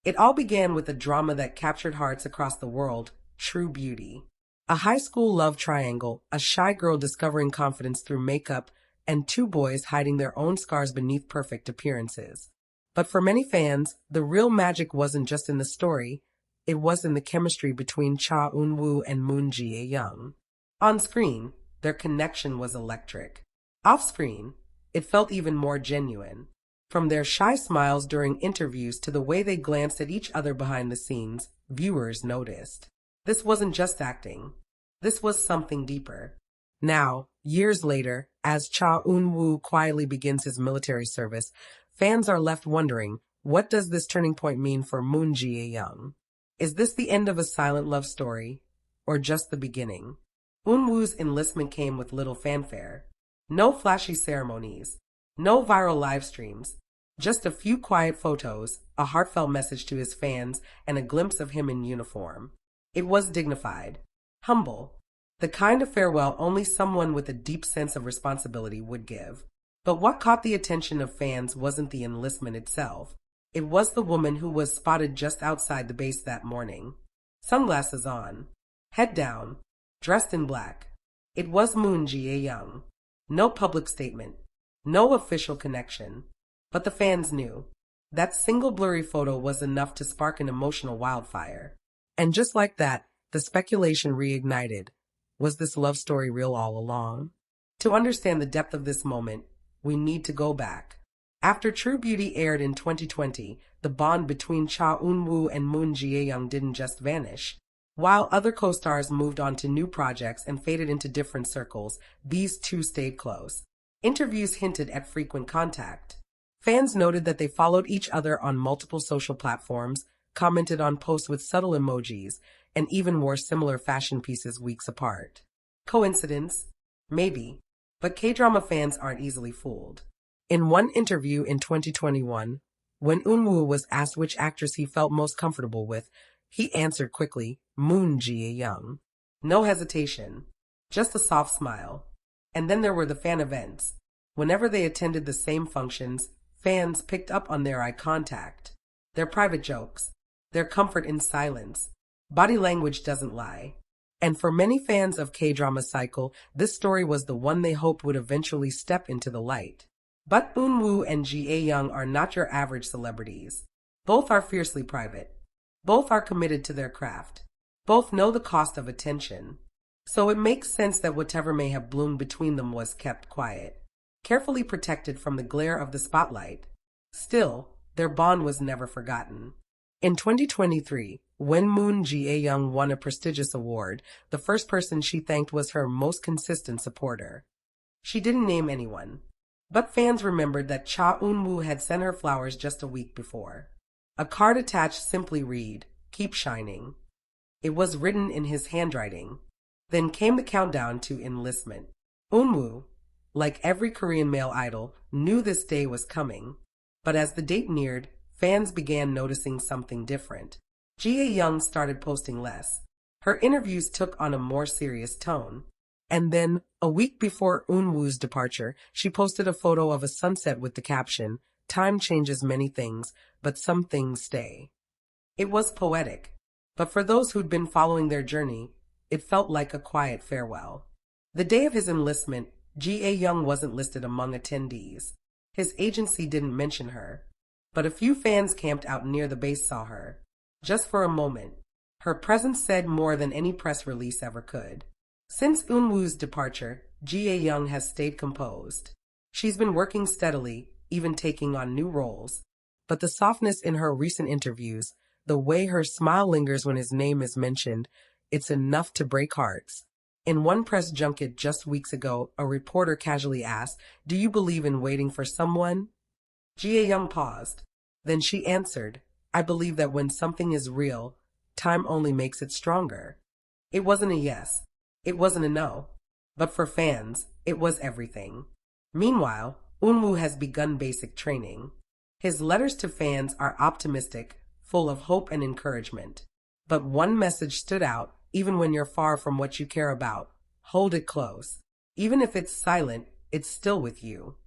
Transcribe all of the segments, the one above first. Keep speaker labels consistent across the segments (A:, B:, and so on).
A: It all began with a drama that captured hearts across the world, True Beauty. A high school love triangle, a shy girl discovering confidence through makeup, and two boys hiding their own scars beneath perfect appearances. But for many fans, the real magic wasn't just in the story, it was in the chemistry between Cha Eun-woo and Moon Jae-young. On screen, their connection was electric. Off screen, it felt even more genuine. From their shy smiles during interviews to the way they glanced at each other behind the scenes, viewers noticed. This wasn't just acting. This was something deeper. Now, years later, as Cha Eun-woo quietly begins his military service, fans are left wondering, what does this turning point mean for Moon Jae-young? Is this the end of a silent love story, or just the beginning? Eun-woo's enlistment came with little fanfare. No flashy ceremonies. No viral live streams. Just a few quiet photos, a heartfelt message to his fans, and a glimpse of him in uniform. It was dignified, humble, the kind of farewell only someone with a deep sense of responsibility would give. But what caught the attention of fans wasn't the enlistment itself. It was the woman who was spotted just outside the base that morning. Sunglasses on, head down, dressed in black. It was Moon Jae-young. No public statement, no official connection. But the fans knew. That single blurry photo was enough to spark an emotional wildfire. And just like that, the speculation reignited. Was this love story real all along? To understand the depth of this moment, we need to go back. After True Beauty aired in 2020, the bond between Cha Eun-woo and Moon Jae-young didn't just vanish. While other co-stars moved on to new projects and faded into different circles, these two stayed close. Interviews hinted at frequent contact. Fans noted that they followed each other on multiple social platforms, commented on posts with subtle emojis, and even wore similar fashion pieces weeks apart. Coincidence? Maybe. But K-drama fans aren't easily fooled. In one interview in 2021, when Eun-woo was asked which actress he felt most comfortable with, he answered quickly, Moon Jae-young. No hesitation. Just a soft smile. And then there were the fan events. Whenever they attended the same functions, fans picked up on their eye contact, their private jokes, their comfort in silence. Body language doesn't lie. And for many fans of K-drama cycle, this story was the one they hoped would eventually step into the light. But Eun-woo and Jae-young are not your average celebrities. Both are fiercely private. Both are committed to their craft. Both know the cost of attention. So it makes sense that whatever may have bloomed between them was kept quiet, carefully protected from the glare of the spotlight. Still, their bond was never forgotten. In 2023, when Moon Jae-young won a prestigious award, the first person she thanked was her most consistent supporter. She didn't name anyone, but fans remembered that Cha Eun-woo had sent her flowers just a week before. A card attached simply read, "Keep shining." It was written in his handwriting. Then came the countdown to enlistment. Eun-woo, like every Korean male idol, knew this day was coming. But as the date neared, fans began noticing something different. Jae-young started posting less. Her interviews took on a more serious tone. And then, a week before Eun-woo's departure, she posted a photo of a sunset with the caption, "Time changes many things, but some things stay." It was poetic. But for those who'd been following their journey, it felt like a quiet farewell. The day of his enlistment, Jae-young wasn't listed among attendees. His agency didn't mention her. But a few fans camped out near the base saw her. Just for a moment. Her presence said more than any press release ever could. Since Eun-woo's departure, Jae-young has stayed composed. She's been working steadily, even taking on new roles. But the softness in her recent interviews, the way her smile lingers when his name is mentioned, it's enough to break hearts. In one press junket just weeks ago, a reporter casually asked, "Do you believe in waiting for someone?" Jae-young paused. Then she answered, "I believe that when something is real, time only makes it stronger." It wasn't a yes. It wasn't a no. But for fans, it was everything. Meanwhile, Eun-woo has begun basic training. His letters to fans are optimistic, full of hope and encouragement. But one message stood out, even when you're far from what you care about. Hold it close. Even if it's silent, it's still with you.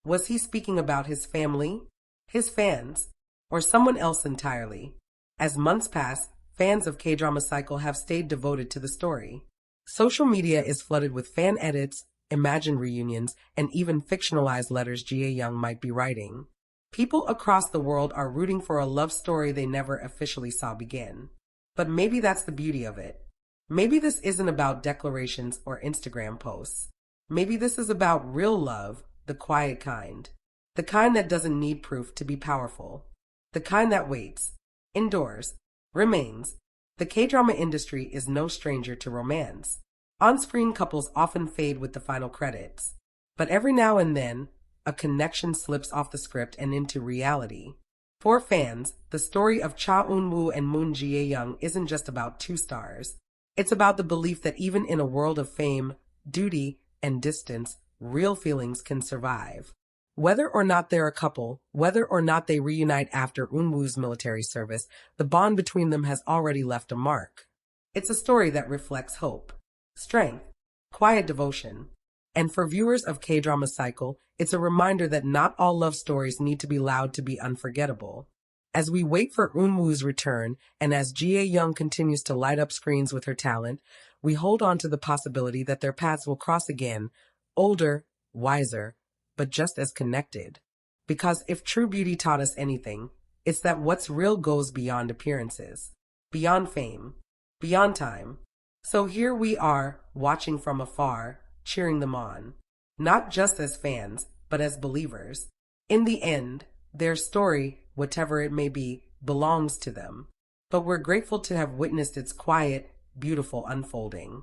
A: Was he speaking about his family? His fans? or someone else entirely. As months pass, fans of K-drama Cycle have stayed devoted to the story. Social media is flooded with fan edits, imagined reunions, and even fictionalized letters Jae-young might be writing. People across the world are rooting for a love story they never officially saw begin. But maybe that's the beauty of it. Maybe this isn't about declarations or Instagram posts. Maybe this is about real love, the quiet kind. The kind that doesn't need proof to be powerful. The kind that waits, endures, remains. The K-drama industry is no stranger to romance. On-screen couples often fade with the final credits. But every now and then, a connection slips off the script and into reality. For fans, the story of Cha Eun-woo and Moon Jae-young isn't just about two stars. It's about the belief that even in a world of fame, duty, and distance, real feelings can survive. Whether or not they're a couple, whether or not they reunite after Eun-woo's military service, the bond between them has already left a mark. It's a story that reflects hope, strength, quiet devotion. And for viewers of K-drama Cycle, it's a reminder that not all love stories need to be loud to be unforgettable. As we wait for Eun-woo's return, and as Jae-young continues to light up screens with her talent, we hold on to the possibility that their paths will cross again, older, wiser, but just as connected. Because if true beauty taught us anything, it's that what's real goes beyond appearances, beyond fame, beyond time. So here we are, watching from afar, cheering them on. Not just as fans, but as believers. In the end, their story, whatever it may be, belongs to them. But we're grateful to have witnessed its quiet, beautiful unfolding.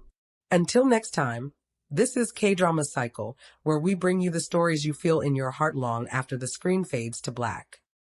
A: Until next time, this is K-Drama Cycle, where we bring you the stories you feel in your heart long after the screen fades to black.